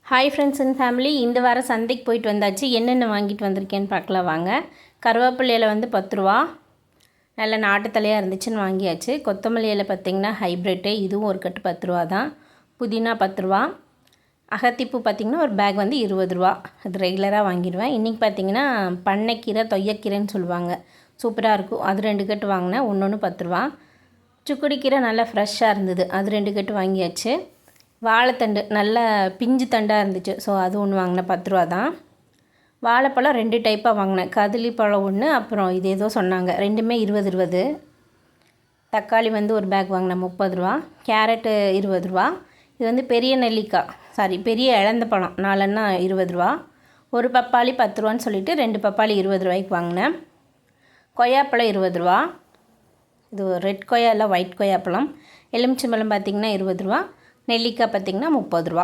Hi friends and family, இந்த வாரம் சந்தைக்கு போயிட்டு வந்தாச்சு. என்னென்ன வாங்கிட்டு வந்திருக்கேன்னு பார்க்கலாம் வாங்க. கருவேப்பிலையில் வந்து 10 ரூபா, நல்ல நாட்டு தலையாக இருந்துச்சுன்னு வாங்கியாச்சு. கொத்தமல்லி இலை பார்த்திங்கன்னா ஹைப்ரிட்டு, இதுவும் ஒரு கட்டு 10 ரூபா தான். புதினா 10 ரூபா. அகத்திப்பூ பார்த்திங்கன்னா ஒரு பேக் வந்து 20 ரூபா. அது ரெகுலராக வாங்கிடுவேன். இன்றைக்கி பார்த்திங்கன்னா பண்ணைக்கீரை, தொய்யக்கீரைன்னு சொல்லுவாங்க, சூப்பராக இருக்கும். அது 2 கட்டு வாங்கினேன், ஒன்று 10 ரூபா. சுக்குடிக்கீரை நல்லா ஃப்ரெஷ்ஷாக இருந்தது, அது 2 கட்டு வாங்கியாச்சு. வாழைத்தண்டு நல்ல பிஞ்சு தண்டாக இருந்துச்சு, ஸோ அது ஒன்று வாங்கினேன், 10 ரூபா தான். வாழைப்பழம் 2 டைப்பாக வாங்கினேன், கதலி பழம் ஒன்று, அப்புறம் இது ஏதோ சொன்னாங்க, ரெண்டுமே 20. தக்காளி வந்து ஒரு பேக் வாங்கினேன் 30 ரூபா. கேரட்டு 20 ரூபா. இது வந்து பெரிய நெல்லிக்காய், பெரிய இழந்த பழம் 4 20 ரூபா. ஒரு பப்பாளி 10 ரூபான்னு சொல்லிட்டு 2 பப்பாளி 20 ரூபாய்க்கு வாங்கினேன். கொய்யாப்பழம் 20 ரூபா. இது ரெட் கொய்யா இல்லை, ஒயிட் கொய்யாப்பழம். எலுமிச்சம்பழம் பார்த்திங்கன்னா 20 ரூபா. நெல்லிக்காய் பார்த்திங்கன்னா 30 ரூபா.